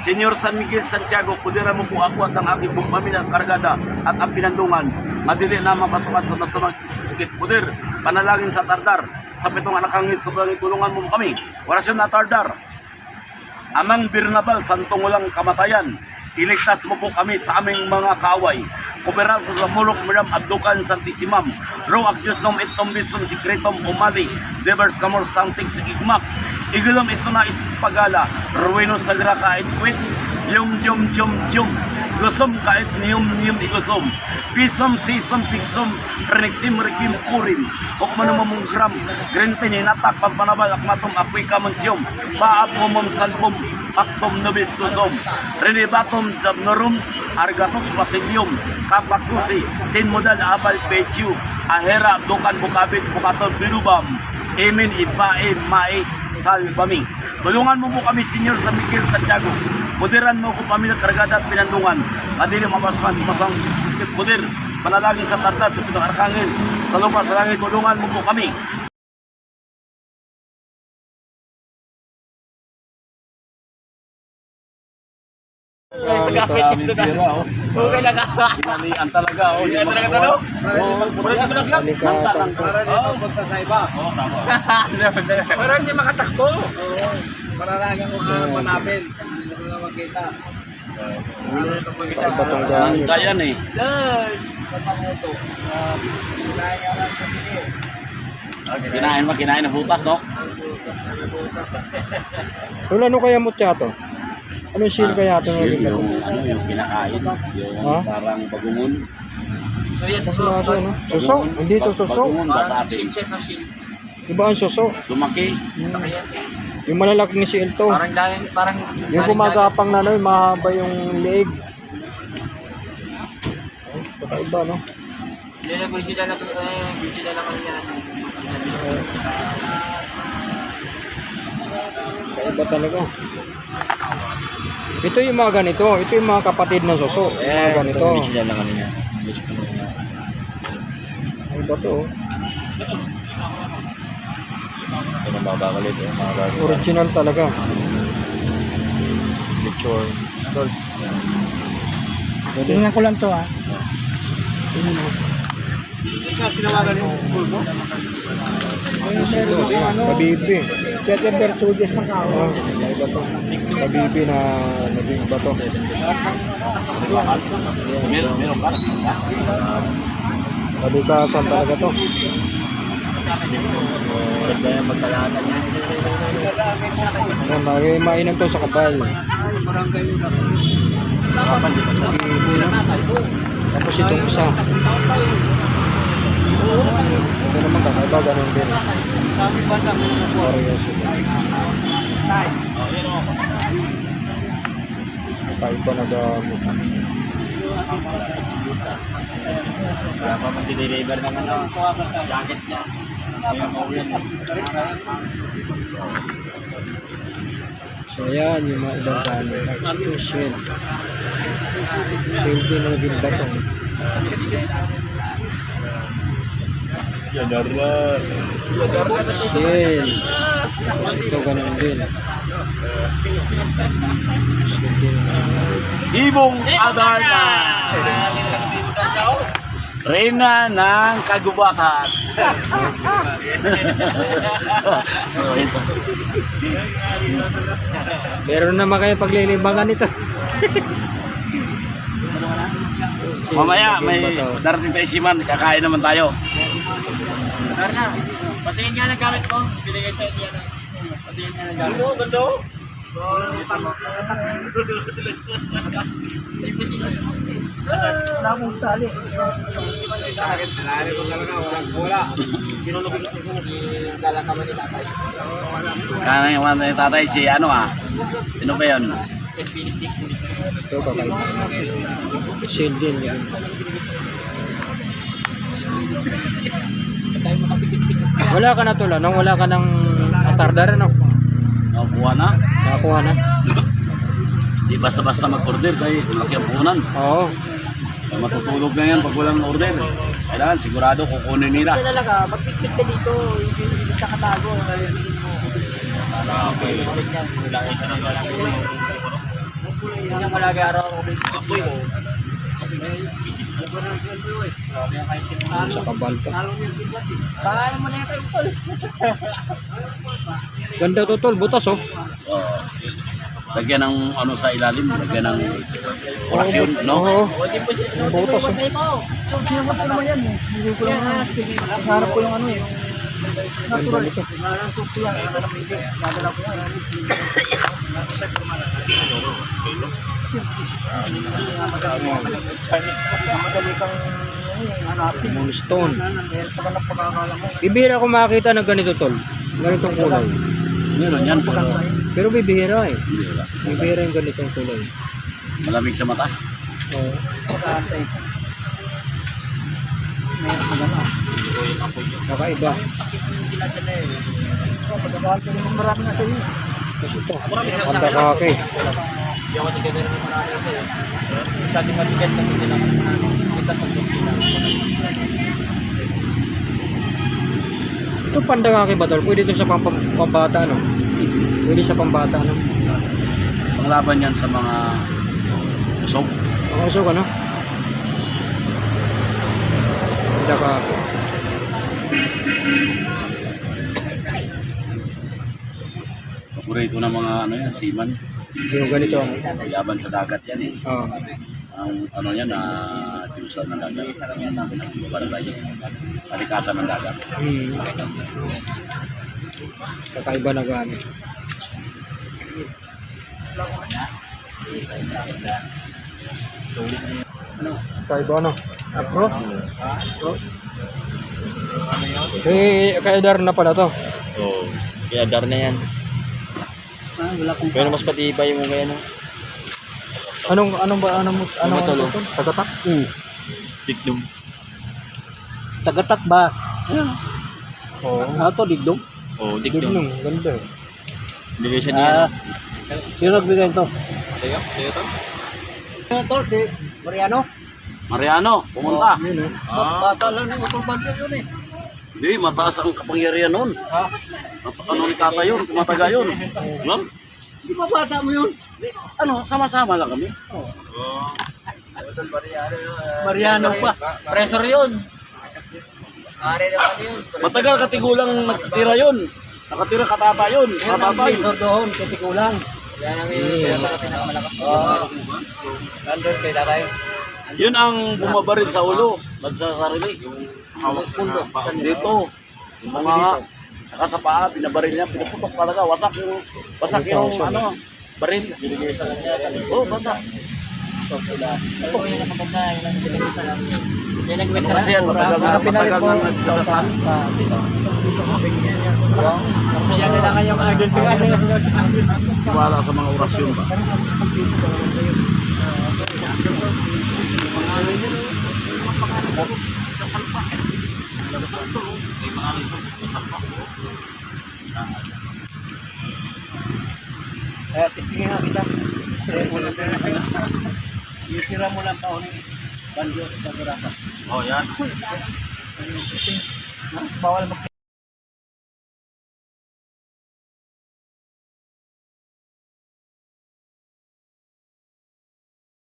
Senyor San Miguel Santiago, pudira mo po ako at ang aking buong pamilya at kargada at ang pinandungan. Madili na mapasukan sa masamang sikit. Pudir, panalangin sa tardar. Sa pitong anak hangin, sobrang tulungan mo kami. Orasyon na tardar. Amang Birnabal, santong walang kamatayan. Iligtas mo po kami sa aming mga kaaway. Kuberal ko sa mulok miram abdukan santisimam. Roak Diyos nom itom bisum sikretom umali. Devers kamor santing sigigmak. Igulom isto na ispagala. Ruino sagra kahit quit. Yum. Gusum kahit niyum igusum. Pisum sisum piksum. Renexim rikim kurim. Hukman mo mong gram. Grente ni natak pampanabal akmatum apoy kamonsyum. Paap mo mong salpum. Aktom nubis gusum. Renibatum jabnorum. Argatos Basilyum, Kapakusi, Sin Modal Abal Pechu, Ahera, Dukan Bukabit, Bukator Birubam, Emin Ifae, Mae, Salbami. Tulungan mo po kami, Senyor San Miguel Santiago. Mudiran mo ko pamilya kargada at pinandungan. Madili mapasukan sa masang biskit mudir. Panalangin sa tartad sa pitong arkangel. Sa lupa sa langit, tulungan mo po kami. Maraming pera, oh. Okay lang ka. Kinalian talaga, oh. Yan talaga talo. Para di mapunta sa iba. Oo, tama. Para hindi makatakbo. Mararagan mo na manapin. Hindi mo na makita. Nangkayan eh. Papanguto. Kinain lang sa sige. Kinain na butas, no? Wala, ano kaya mutya to? Anong seal kaya ito? Seal yung, yung kinakain. Yung parang bagungon. So yan, Mas mga ano? Suso? Hindi ito suso. Bagungon ba sa atin? Chef na shell. Iba ang suso. Lumaki. Yung malalaki ni seal to. Parang dahil, parang... Yung gumagapang na ano, yung mahaba yung leeg. Kakaiba, no? Hindi na, Virgil na ito. Virgil na naman yan. Kakaiba talaga. Ito yung mga ganito. Ito yung mga kapatid ng suso. Mga ganito. Yan lang kanina. Ay ba to? Ito nang babakalit eh. Original talaga. Picture. Tingnan ko lang to, ha. Ikaw, tinawagan yung pulpo? Kabibi. September 2 days na kao. Iba to. Kabibi na naging iba to. Meron ka? Kalikasan talaga to. Ganda yung magkalatan niya. Ayan, mainam to sa kapal. Kabibi na. Tapos itong isa. Ito naman kakaiba, ganun din. Parehas yun. Kakaiba na gamit. Kaya pa mag-deliver ng ano, jacket niya. Ayun mo yun. So ayan, yung mga ibang gamit. Ito shell. Shell din na naging batong. Yadara. Shell. Tapos ito ganun din. Shell din. Ibong Adarna. Reyna ng Kagubatan. So ito. Meron naman kayo paglilibangan ito. Mamaya may darating tayo si Man, kakain naman tayo. Darna, patingin nga ng gamit mo. Binigay sa inyo yan. Patingin nga ng gamit mo. Ganda. Wala akong tali. Tali ko talaga, walang bola. Sinunugin ko siya. Lalakaman ni tatay. Kana yung mga tatay si ano Sino ba yun? Ito kakaiba. Shell din. Wala ka na tula, no? Wala ka ng atardar, no? Nakuha na? Nakakuha na. Di basta-basta mag-order kayo. Malaki ang puhunan. Oo. Matutulog na yan pag walang order. Kailangan sigurado kukunin nila. Ito talaga, magpipit ka dito. Hindi ka katago. malagaraw ako dito. Sa kabal pa. Kaya mo na yung kayo, tol. Ganda to tol, butas oh. Lagyan ng ano sa ilalim, lagyan ng orasyon, no? Oo. Buti po siya. Butas oh. Sinamot ko naman yan eh. Hindi ko lang harap ko yung ano eh. Natural. Parang sukti yan. Nadala ko nga. Madali kang hanapin. Moonstone. Meron pa ka na pagkakala mo. Bibihira ko makakita ng ganito tol. Ganitong kulay. Meron yan, pero Pero bibihira eh. hindi wala. Bibihira yung ganitong kulay. Malamig sa mata. Oo. Pagkakantay. Meron pa gano'n. Kakaiba. Pagkakantay naman marami na sa iyo. Kasi ito. Anda kake. Hindi ako nagagano ng marami ito eh. Sa ating mabigat na hindi lang kita pagkakilang. Ito panda kake ba tol? Pwede ito sa pambata no? Pwede sa pambata no? Panglaban yan sa mga usok. Ang usok ano? Panda kake. Paborito ng mga ano yan, seaman. Yung ganito. Laban sa dagat yan eh. Oo. Ang ano yan, Diyosan ng dagat. Barangay. Kalikasan ng dagat. Kakaiba na gamit. Kakaiba no? Apro? Kay Dar na pala to. Oo. Kaya dar na yan. Pero mas patibay mo kaya no? Anong tol? Tagatak? Digdum. Tagatak ba? Oo. Ato, digdong. Oo, Digdong. Ganda. Bigay siya niya. Sino nagbigay ito? Tayo to? Ito, si Mariano. Mariano, pumunta. Yun eh. Bata lang ng utol bagyo yun eh. Hindi, mataas ang kapangyarihan noon. Ano ni tata yun, tumataga yun. Ma'am? Di ba bata mo yun? Ano, sama-sama lang kami. Mariano pa. Pressure yun. Ari naman yun. Matagal katigulang nagtira yun. Nakatira katata yun. Yan ang Katatay. resort doon, katikulang. Yan ang pinakamalakas. Nandun kay tatay. Yun ang bumabaril sa ulo. Nagsasarili. Hawak pundo. Dito. Yung mga nga. Saka sa paa, binabaril niya. Pinuputok talaga. Wasak yung ano, baril. Binigay sa kanya. Oo, wasak. Ito yung nakaganda. Yung ang binigay sa lang. Yan ang kwenta. Kasi yan, matagal na nagdalasan. Kasi yan na lang yung nagdulpigan. Wala sa mga orasyon ba? Testingin nga kita. Itira mo lang pa ni Banjo sa Baraka. Oh, yan. Bawal mag